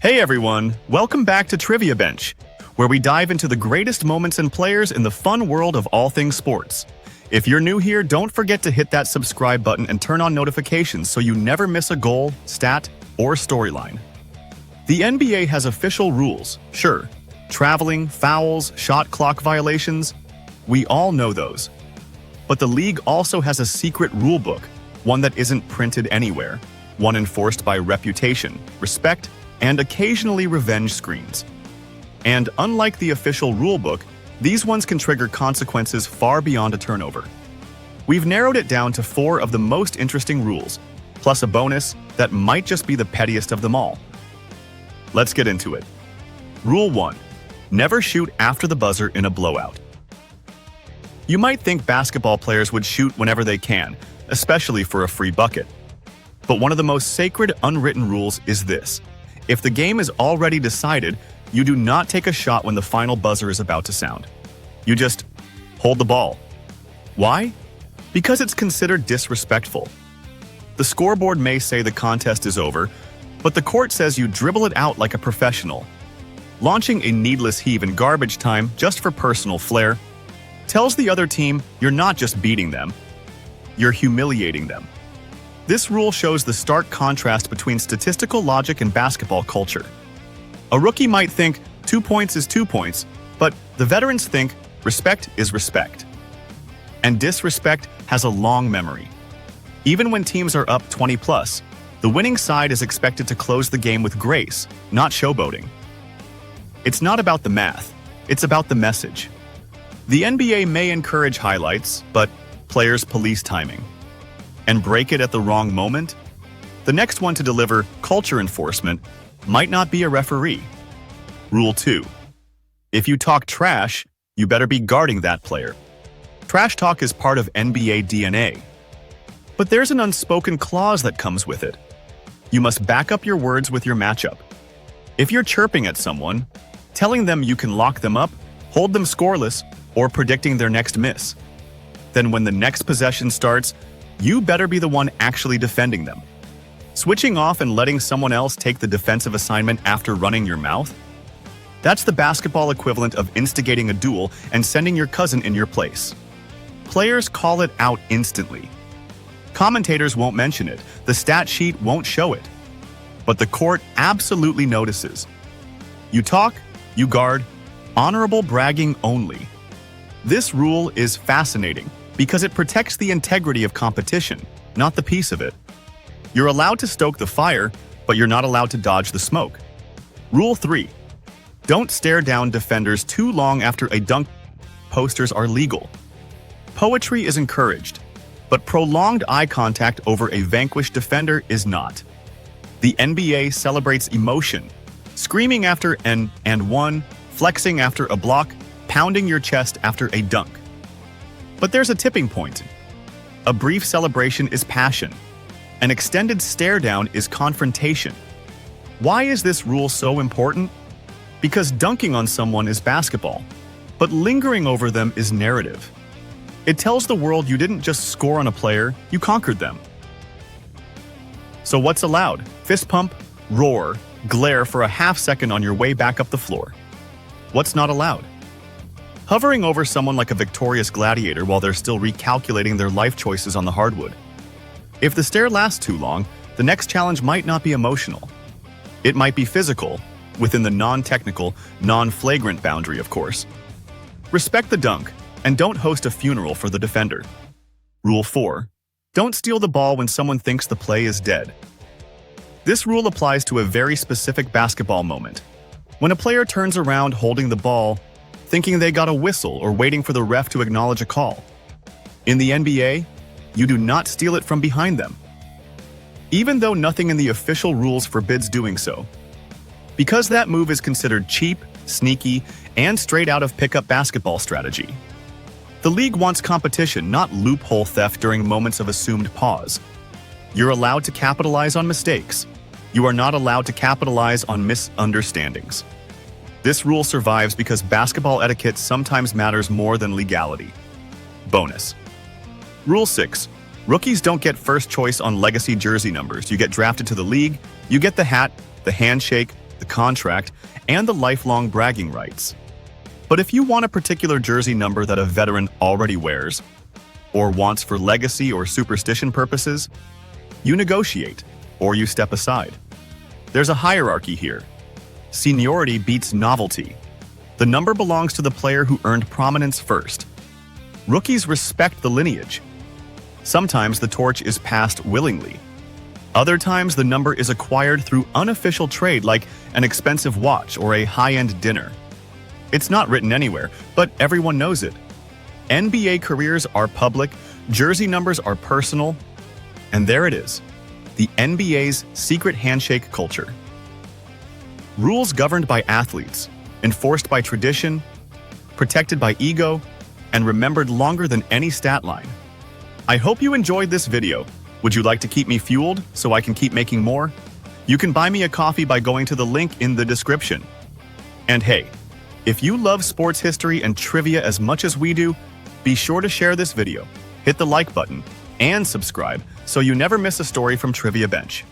Hey everyone, welcome back to Trivia Bench, where we dive into the greatest moments and players in the fun world of all things sports. If you're new here, don't forget to hit that subscribe button and turn on notifications so you never miss a goal, stat, or storyline. The NBA has official rules, sure. Traveling, fouls, shot clock violations, we all know those. But the league also has a secret rulebook, one that isn't printed anywhere, one enforced by reputation, respect, and occasionally revenge screens. And unlike the official rulebook, these ones can trigger consequences far beyond a turnover. We've narrowed it down to 4 of the most interesting rules, plus a bonus that might just be the pettiest of them all. Let's get into it. Rule 1. Never shoot after the buzzer in a blowout. You might think basketball players would shoot whenever they can, especially for a free bucket. But one of the most sacred unwritten rules is this. If the game is already decided, you do not take a shot when the final buzzer is about to sound. You just hold the ball. Why? Because it's considered disrespectful. The scoreboard may say the contest is over, but the court says you dribble it out like a professional. Launching a needless heave in garbage time just for personal flair tells the other team you're not just beating them, you're humiliating them. This rule shows the stark contrast between statistical logic and basketball culture. A rookie might think 2 points is 2 points, but the veterans think respect is respect. And disrespect has a long memory. Even when teams are up 20+, the winning side is expected to close the game with grace, not showboating. It's not about the math, it's about the message. The NBA may encourage highlights, but players police timing. And break it at the wrong moment? The next one to deliver culture enforcement might not be a referee. Rule 2. If you talk trash, you better be guarding that player. Trash talk is part of NBA DNA. But there's an unspoken clause that comes with it. You must back up your words with your matchup. If you're chirping at someone, telling them you can lock them up, hold them scoreless, or predicting their next miss, then when the next possession starts, you better be the one actually defending them. Switching off and letting someone else take the defensive assignment after running your mouth? That's the basketball equivalent of instigating a duel and sending your cousin in your place. Players call it out instantly. Commentators won't mention it, the stat sheet won't show it. But the court absolutely notices. You talk, you guard, honorable bragging only. This rule is fascinating because it protects the integrity of competition, not the peace of it. You're allowed to stoke the fire, but you're not allowed to dodge the smoke. Rule 3. Don't stare down defenders too long after a dunk. Posters are legal. Poetry is encouraged, but prolonged eye contact over a vanquished defender is not. The NBA celebrates emotion, screaming after an and one, flexing after a block, pounding your chest after a dunk. But there's a tipping point. A brief celebration is passion. An extended stare down is confrontation. Why is this rule so important? Because dunking on someone is basketball, but lingering over them is narrative. It tells the world you didn't just score on a player, you conquered them. So what's allowed? Fist pump, roar, glare for a half second on your way back up the floor. What's not allowed? Hovering over someone like a victorious gladiator while they're still recalculating their life choices on the hardwood. If the stare lasts too long, the next challenge might not be emotional. It might be physical, within the non-technical, non-flagrant boundary, of course. Respect the dunk, and don't host a funeral for the defender. Rule 4. Don't steal the ball when someone thinks the play is dead. This rule applies to a very specific basketball moment. When a player turns around holding the ball, thinking they got a whistle or waiting for the ref to acknowledge a call. In the NBA, you do not steal it from behind them, even though nothing in the official rules forbids doing so. Because that move is considered cheap, sneaky, and straight out of pickup basketball strategy. The league wants competition, not loophole theft during moments of assumed pause. You're allowed to capitalize on mistakes. You are not allowed to capitalize on misunderstandings. This rule survives because basketball etiquette sometimes matters more than legality. Bonus. Rule 6. Rookies don't get first choice on legacy jersey numbers. You get drafted to the league, you get the hat, the handshake, the contract, and the lifelong bragging rights. But if you want a particular jersey number that a veteran already wears, or wants for legacy or superstition purposes, you negotiate, or you step aside. There's a hierarchy here. Seniority beats novelty. The number belongs to the player who earned prominence first. Rookies respect the lineage. Sometimes the torch is passed willingly. Other times the number is acquired through unofficial trade like an expensive watch or a high-end dinner. It's not written anywhere, but everyone knows it. NBA careers are public, jersey numbers are personal, and there it is, the NBA's secret handshake culture. Rules governed by athletes, enforced by tradition, protected by ego, and remembered longer than any stat line. I hope you enjoyed this video. Would you like to keep me fueled so I can keep making more? You can buy me a coffee by going to the link in the description. And hey, if you love sports history and trivia as much as we do, be sure to share this video, hit the like button, and subscribe so you never miss a story from Trivia Bench.